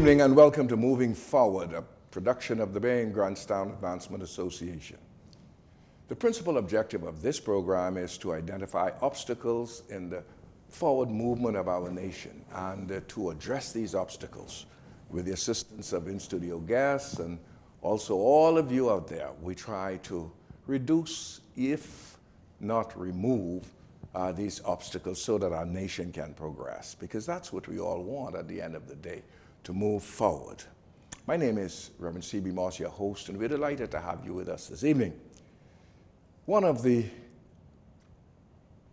evening and welcome to Moving Forward, a production of the Bay and Grantstown Advancement Association. The principal objective of this program is to identify obstacles in the forward movement of our nation and to address these obstacles with the assistance of in-studio guests and also all of you out there. We try to reduce, if not remove, these obstacles so that our nation can progress, because that's what we all want at the end of the day, to move forward. My name is Reverend C.B. Moss, your host, and we're delighted to have you with us this evening. One of the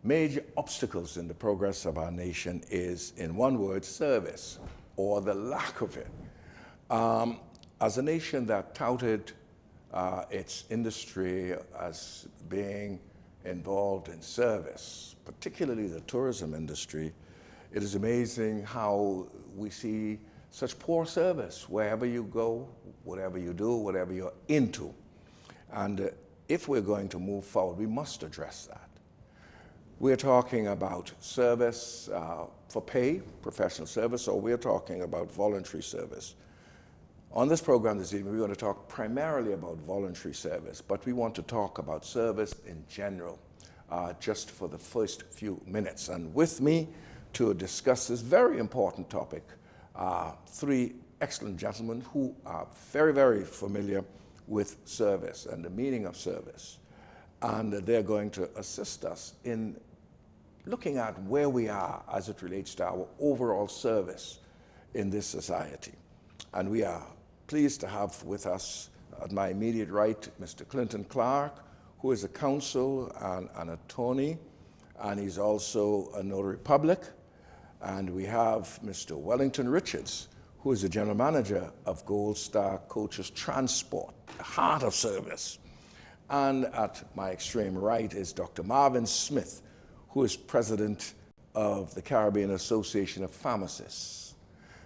major obstacles in the progress of our nation is, in one word, service, or the lack of it. As a nation that touted its industry as being involved in service, particularly the tourism industry, it is amazing how we see such poor service wherever you go, whatever you do, whatever you're into. And if we're going to move forward, we must address that. We're talking about service for pay, professional service, or we're talking about voluntary service. On this program this evening, we're going to talk primarily about voluntary service, but we want to talk about service in general, just for the first few minutes. And with me to discuss this very important topic, three excellent gentlemen who are very, very familiar with service and the meaning of service. And they're going to assist us in looking at where we are as it relates to our overall service in this society. And we are pleased to have with us at my immediate right, Mr. Clinton Clark, who is a counsel and an attorney, and he's also a notary public. And we have Mr. Wellington Richards, who is the general manager of Gold Star Coaches Transport, the heart of service. And at my extreme right is Dr. Marvin Smith, who is president of the Caribbean Association of Pharmacists.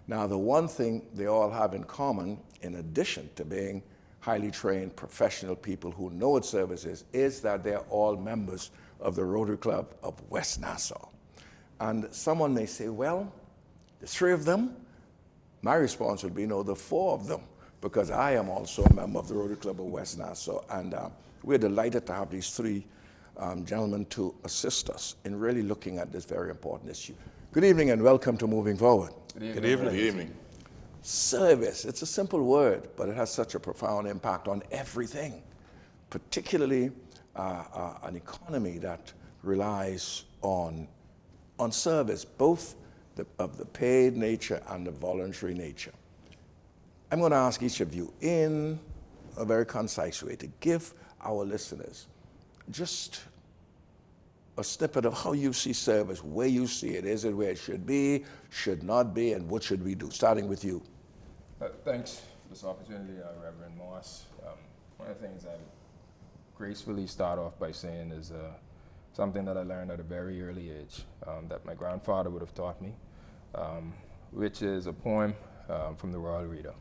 Now, the one thing they all have in common, in addition to being highly trained professional people who know what service is that they're all members of the Rotary Club of West Nassau. And someone may say, well, the three of them? My response would be, no, the four of them, because I am also a member of the Rotary Club of West Nassau. And we're delighted to have these three gentlemen to assist us in really looking at this very important issue. Good evening and welcome to Moving Forward. Good evening. Good evening. Good evening. Service, it's a simple word, but it has such a profound impact on everything, particularly an economy that relies on service, both of the paid nature and the voluntary nature. I'm going to ask each of you in a very concise way to give our listeners just a snippet of how you see service, where you see it. Is it where it should be, should not be, and what should we do? Starting with you. Thanks for this opportunity, Reverend Moss. One of the things I gracefully start off by saying is something that I learned at a very early age that my grandfather would have taught me, which is a poem from the Royal Reader.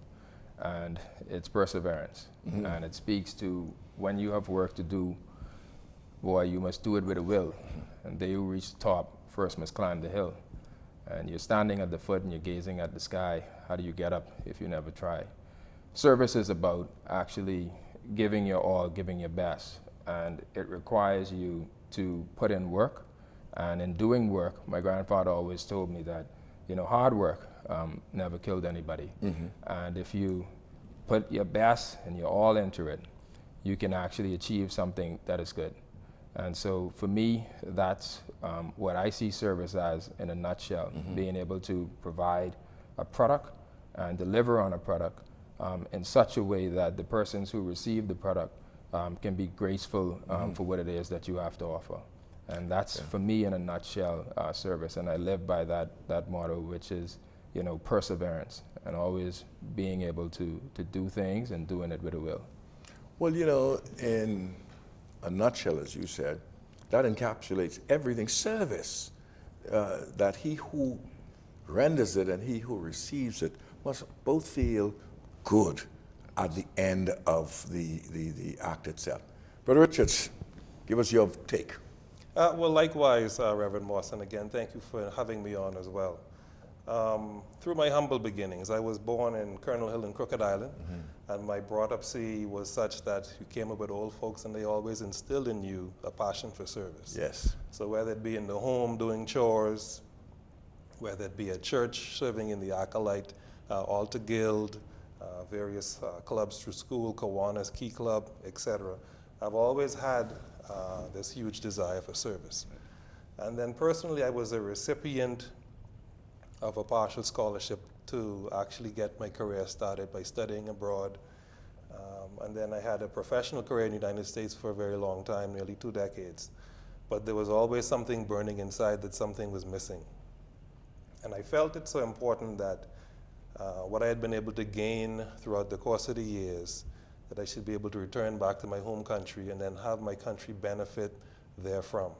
And it's perseverance. Mm-hmm. And it speaks to when you have work to do, boy, you must do it with a will. And they who reach the top first must climb the hill. And you're standing at the foot and you're gazing at the sky. How do you get up if you never try? Service is about actually giving your all, giving your best. And it requires you to put in work. And in doing work, my grandfather always told me that, hard work never killed anybody. Mm-hmm. And if you put your best and your all into it, you can actually achieve something that is good. And so for me, that's what I see service as in a nutshell, mm-hmm. being able to provide a product and deliver on a product in such a way that the persons who receive the product can be graceful mm-hmm. for what it is that you have to offer. And that's, for me, in a nutshell, service. And I live by that motto, which is, perseverance and always being able to do things and doing it with a will. Well, in a nutshell, as you said, that encapsulates everything. Service, that he who renders it and he who receives it must both feel good at the end of the act itself. Brother Richards, give us your take. Well, likewise, Reverend Moss, and again, thank you for having me on as well. Through my humble beginnings. I was born in Colonel Hill in Crooked Island, and my brought-up was such that you came up with old folks and they always instilled in you a passion for service. Yes. So whether it be in the home doing chores, whether it be at church serving in the Acolyte, Altar Guild, various clubs through school, Kiwanis, Key Club, etc. I've always had this huge desire for service. And then personally, I was a recipient of a partial scholarship to actually get my career started by studying abroad. And then I had a professional career in the United States for a very long time, nearly 2 decades. But there was always something burning inside that something was missing. And I felt it so important that what I had been able to gain throughout the course of the years, that I should be able to return back to my home country and then have my country benefit therefrom.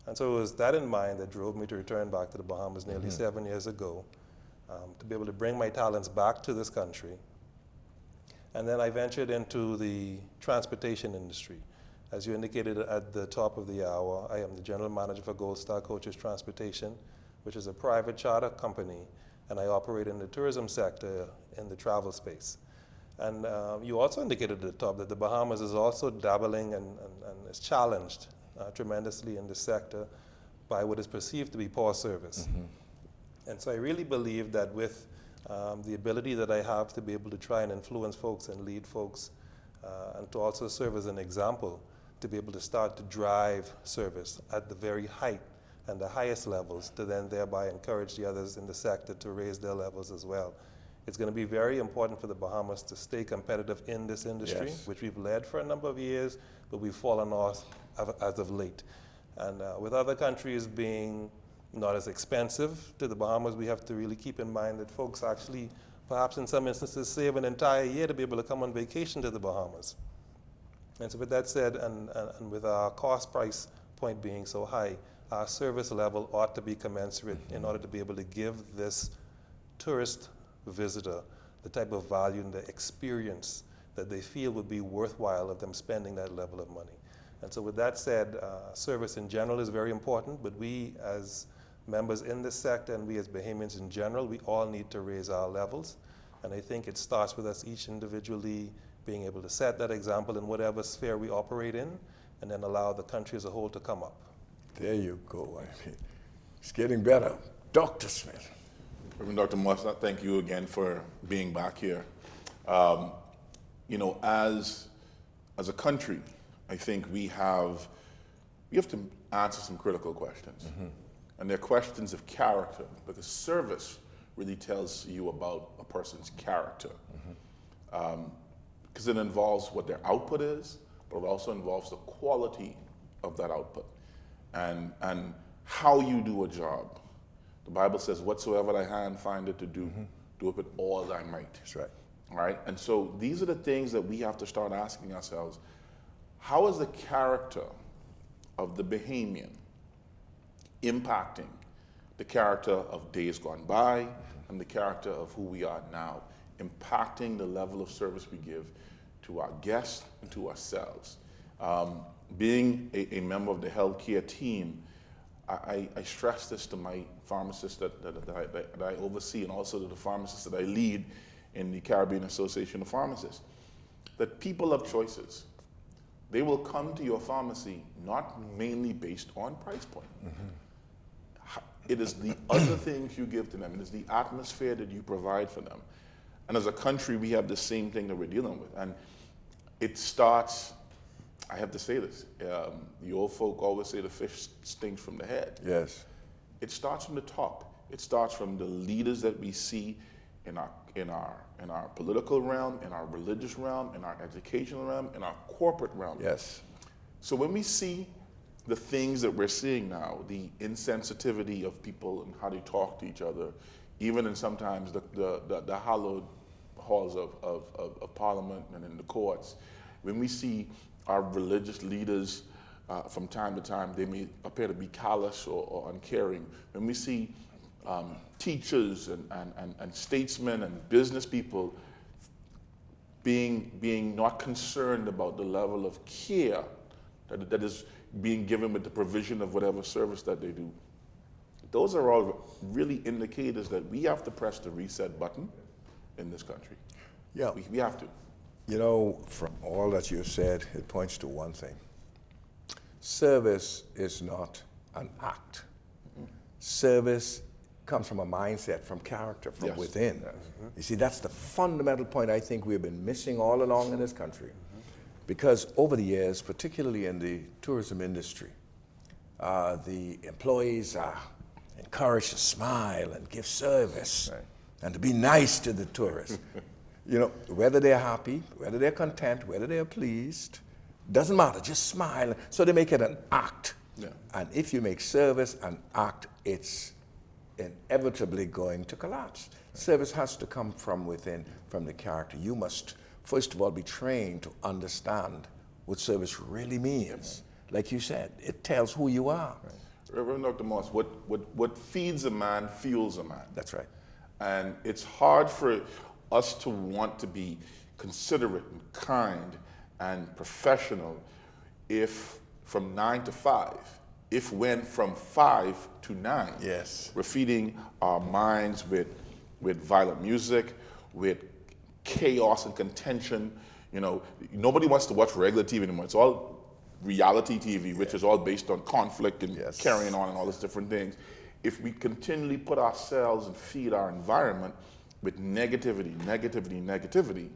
And so it was that in mind that drove me to return back to the Bahamas nearly 7 years ago, to be able to bring my talents back to this country. And then I ventured into the transportation industry. As you indicated at the top of the hour, I am the general manager for Gold Star Coaches Transportation, which is a private charter company, and I operate in the tourism sector in the travel space. And you also indicated at the top that the Bahamas is also dabbling and is challenged tremendously in this sector by what is perceived to be poor service. And so I really believe that with the ability that I have to be able to try and influence folks and lead folks, and to also serve as an example, to be able to start to drive service at the very height and the highest levels, to then thereby encourage the others in the sector to raise their levels as well. It's going to be very important for the Bahamas to stay competitive in this industry, Yes. which we've led for a number of years, but we've fallen off as of late. And with other countries being not as expensive to the Bahamas, we have to really keep in mind that folks actually, perhaps in some instances, save an entire year to be able to come on vacation to the Bahamas. And so with that said, and with our cost price point being so high, our service level ought to be commensurate in order to be able to give this tourist visitor the type of value and the experience that they feel would be worthwhile of them spending that level of money. And so with that said, service in general is very important, but we as members in this sector and we as Bahamians in general, we all need to raise our levels. And I think it starts with us each individually being able to set that example in whatever sphere we operate in, and then allow the country as a whole to come up. There you go. I mean, it's getting better. Dr. Smith. Reverend Dr. Moss, thank you again for being back here. You know, as a country, I think we have to answer some critical questions. And they're questions of character, because service really tells you about a person's character. Because it involves what their output is, but it also involves the quality of that output and how you do a job. The Bible says, whatsoever thy hand findeth to do, do it with all thy might. That's right. All right? And so these are the things that we have to start asking ourselves. How is the character of the Bahamian impacting the character of days gone by and the character of who we are now, impacting the level of service we give to our guests and to ourselves? Being a member of the healthcare team, I stress this to my pharmacists that I oversee, and also to the pharmacists that I lead in the Caribbean Association of Pharmacists, that people have choices. They will come to your pharmacy not mainly based on price point. It is the other things you give to them. It is the atmosphere that you provide for them. And as a country, we have the same thing that we're dealing with. And it starts, I have to say this, the old folk always say the fish stinks from the head. Yes. It starts from the top. It starts from the leaders that we see in our political realm, in our religious realm, in our educational realm, in our corporate realm. Yes. So when we see the things that we're seeing now, the insensitivity of people and how they talk to each other, even in sometimes the hallowed halls of Parliament and in the courts, when we see our religious leaders from time to time, they may appear to be callous or uncaring. When we see teachers and statesmen and business people being not concerned about the level of care that is being given with the provision of whatever service that they do, those are all really indicators that we have to press the reset button in this country. Yeah. We have to. You know, from all that you've said, it points to one thing. Service is not an act. Service comes from a mindset, from character, from Yes. within. You see, that's the fundamental point I think we've been missing all along in this country. Because over the years, particularly in the tourism industry, the employees are encouraged to smile and give service and to be nice to the tourists. You know, whether they're happy, whether they're content, whether they're pleased, doesn't matter, just smile. So they make it an act. Yeah. And if you make service an act, it's inevitably going to collapse. Service has to come from within, from the character. You must, first of all, be trained to understand what service really means. Like you said, it tells who you are. Reverend Dr. Moss, what feeds a man fuels a man. That's right. And it's hard for us to want to be considerate and kind and professional if from 9 to 5, if when from 5 to 9, Yes. we're feeding our minds with violent music, with chaos and contention. You know, nobody wants to watch regular TV anymore. It's all reality TV, which is all based on conflict and Yes. carrying on and all these different things. If we continually put ourselves and feed our environment with negativity,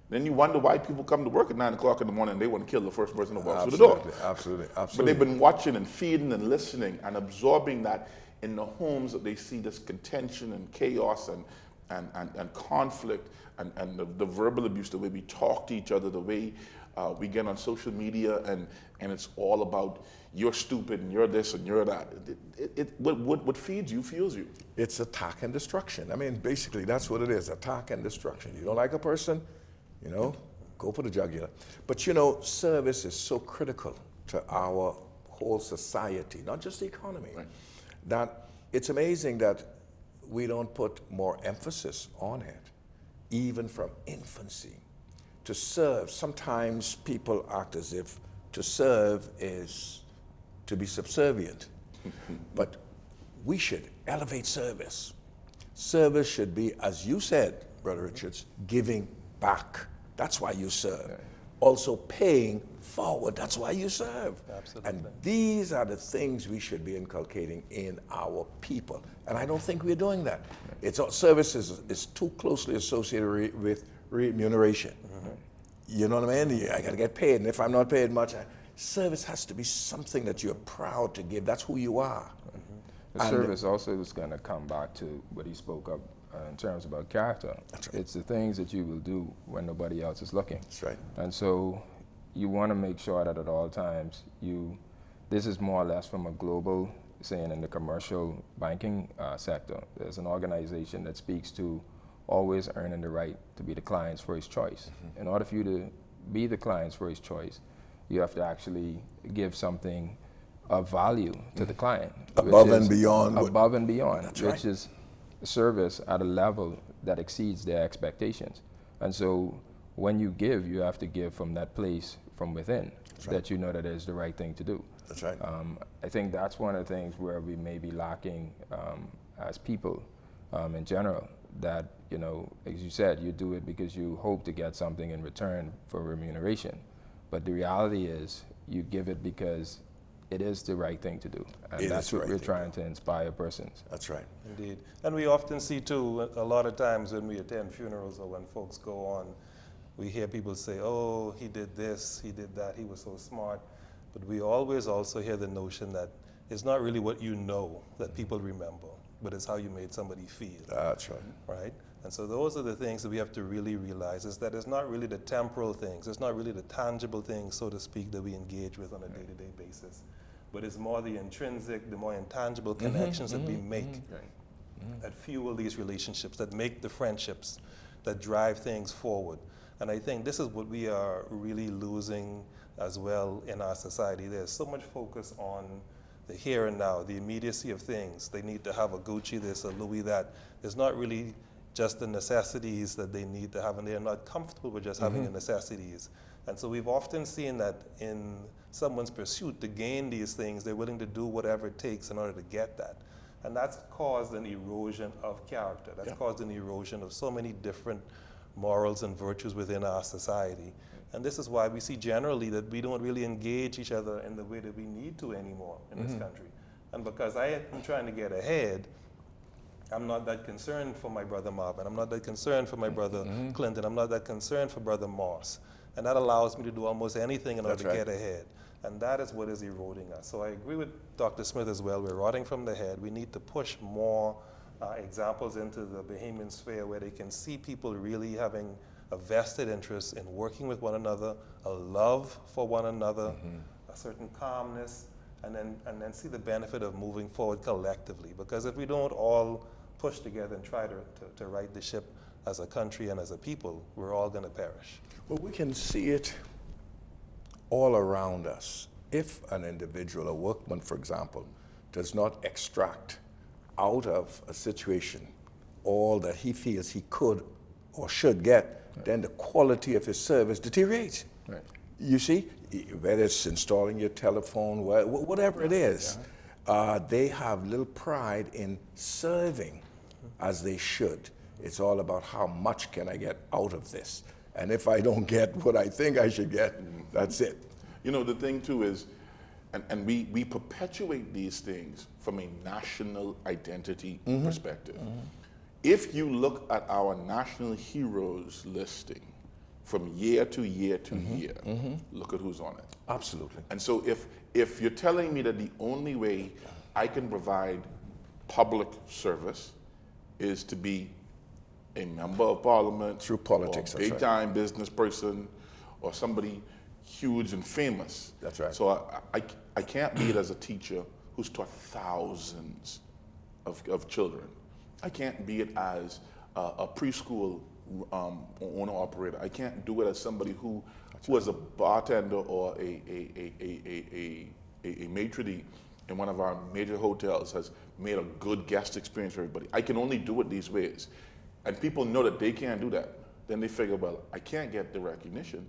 then you wonder why people come to work at 9 o'clock in the morning and they want to kill the first person that walks through the door. Absolutely. But they've been watching and feeding and listening and absorbing that in the homes that they see this contention and chaos and conflict and the verbal abuse, the way we talk to each other, the way we get on social media and it's all about you're stupid and you're this and you're that. What feeds you fuels you. It's attack and destruction. I mean, basically, that's what it is, attack and destruction. You don't like a person, you know, go for the jugular. But you know, service is so critical to our whole society, not just the economy, that it's amazing that we don't put more emphasis on it, even from infancy. To serve, sometimes people act as if to serve is to be subservient. But we should elevate service. Service should be, as you said, Brother Richards, giving back. That's why you serve. Also paying forward. That's why you serve. Absolutely. And these are the things we should be inculcating in our people. And I don't think we're doing that. Service is too closely associated with remuneration. You know what I mean? I got to get paid, and if I'm not paid much, service has to be something that you're proud to give. That's who you are. The service also is going to come back to what he spoke of in terms about character. That's right. It's the things that you will do when nobody else is looking. That's right. And so you want to make sure that at all times this is more or less from a global, saying in the commercial banking sector, there's an organization that speaks to always earning the right to be the client's first choice. In order for you to be the client's first choice, you have to actually give something of value to the client. Above and beyond. Above and beyond, That's which right. is service at a level that exceeds their expectations. And so when you give, you have to give from that place from within, that you know that is the right thing to do. That's right. I think that's one of the things where we may be lacking as people in general, that, you know, as you said, you do it because you hope to get something in return for remuneration. But the reality is you give it because it is the right thing to do. And that's what we're trying to inspire persons. That's right. Indeed. And we often see too, a lot of times when we attend funerals or when folks go on, we hear people say, oh, he did this, he did that, he was so smart. But we always also hear the notion that it's not really what you know that people remember, but it's how you made somebody feel. That's right. Right? And so those are the things that we have to really realize, is that it's not really the temporal things, it's not really the tangible things, so to speak, that we engage with on a day-to-day basis, but it's more the intrinsic, the more intangible connections that we make that fuel these relationships, that make the friendships, that drive things forward. And I think this is what we are really losing as well in our society. There's so much focus on the here and now, the immediacy of things. They need to have a Gucci this, a Louis that. There's not really just the necessities that they need to have, and they're not comfortable with just having the necessities. And so we've often seen that in someone's pursuit to gain these things, they're willing to do whatever it takes in order to get that. And that's caused an erosion of character. That's caused an erosion of so many different morals and virtues within our society. And this is why we see generally that we don't really engage each other in the way that we need to anymore in this country. And because I am trying to get ahead, I'm not that concerned for my brother Marvin. I'm not that concerned for my brother Clinton. I'm not that concerned for brother Moss. And that allows me to do almost anything in order to get ahead. And that is what is eroding us. So I agree with Dr. Smith as well. We're rotting from the head. We need to push more examples into the Bahamian sphere where they can see people really having a vested interest in working with one another, a love for one another, a certain calmness, and then see the benefit of moving forward collectively. Because if we don't all push together and try to right the ship as a country and as a people, we're all going to perish. Well, we can see it all around us. If an individual, a workman, for example, does not extract out of a situation all that he feels he could or should get, then the quality of his service deteriorates. Right. You see, whether it's installing your telephone, whatever it is, they have little pride in serving as they should. It's all about how much can I get out of this. And if I don't get what I think I should get, that's it. You know, the thing too is, and we perpetuate these things from a national identity perspective. If you look at our national heroes listing from year to year to year, look at who's on it. Absolutely. And so if you're telling me that the only way I can provide public service is to be a member of parliament, Through politics, or a that's big time business person, or somebody huge and famous. That's right. So I can't be it as a teacher who's taught thousands of children. I can't be it as a preschool owner operator. I can't do it as somebody who as a bartender or a maitre d' in one of our major hotels has made a good guest experience for everybody. I can only do it these ways. And people know that they can't do that. Then they figure, well, I can't get the recognition.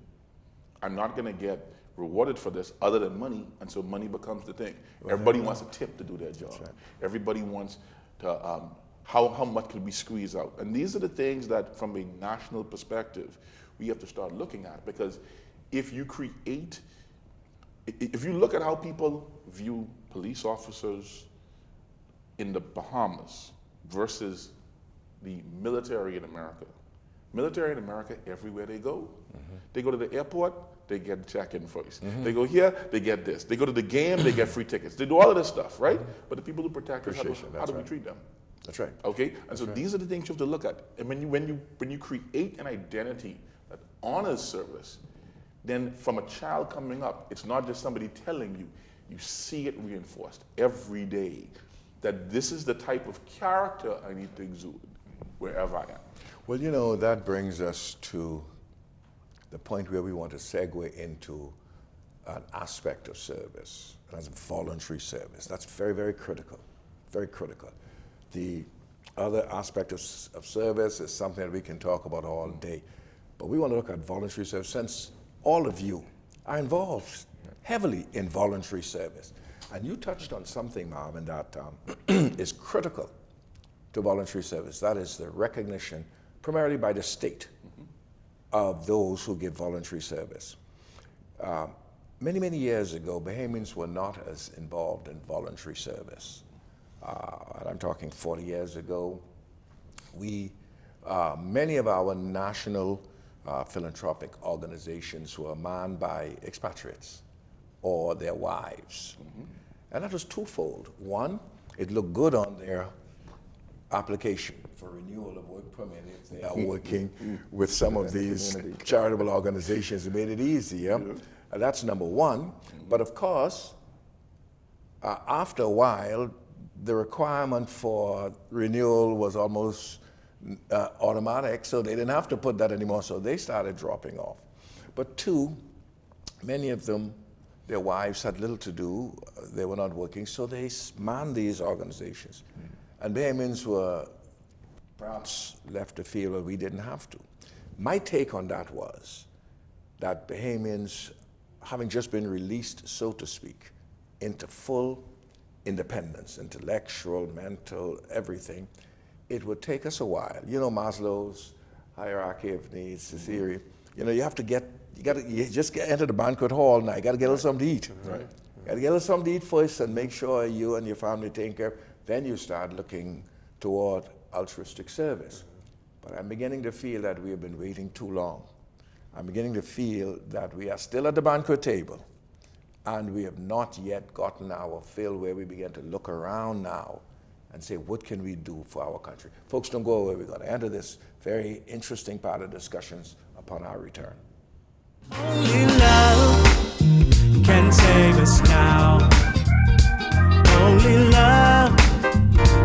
I'm not going to get rewarded for this other than money, and so money becomes the thing. Everybody wants a tip to do their job. Right. Everybody wants to, how much can we squeeze out? And these are the things that, from a national perspective, we have to start looking at. Because if you look at how people view police officers in the Bahamas versus the military in America. Military in America, everywhere they go. They go to the airport, they get check-in first. They go here, they get this. They go to the game, they get free tickets. They do all of this stuff, right? But the people who protect us, how do we treat them? That's right. Okay, and so these are the things you have to look at. And when you create an identity that honors service, then from a child coming up, it's not just somebody telling you. You see it reinforced every day that this is the type of character I need to exude wherever I am. Well, you know, that brings us to the point where we want to segue into an aspect of service, as voluntary service. That's very, very critical, very critical. The other aspect of service is something that we can talk about all day, but we want to look at voluntary service since all of you are involved heavily in voluntary service. And you touched on something, Marvin, that is critical to voluntary service. That is the recognition, primarily by the state, of those who give voluntary service. Many, many years ago, Bahamians were not as involved in voluntary service. And I'm talking 40 years ago. Many of our national philanthropic organizations were manned by expatriates or their wives. And that was twofold. One, it looked good on their application for renewal of work permit if they are working with some of these charitable organizations. It made it easier. That's number one. But of course, after a while, the requirement for renewal was almost automatic, so they didn't have to put that anymore, so they started dropping off. But two, many of them, their wives had little to do, they were not working, so they manned these organizations. And Bahamians were perhaps left to feel that we didn't have to. My take on that was that Bahamians, having just been released, so to speak, into full independence, intellectual, mental, everything, it would take us a while. You know Maslow's hierarchy of needs, the theory. You know, you just enter the banquet hall now. You got to get a little something to eat. Right. You got to get a little something to eat first and make sure you and your family take care. Then you start looking toward altruistic service. But I'm beginning to feel that we have been waiting too long. I'm beginning to feel that we are still at the banquet table and we have not yet gotten our fill where we begin to look around now and say, what can we do for our country? Folks, don't go away. We're going to enter this very interesting part of discussions upon our return. Only love can save us now. Only love.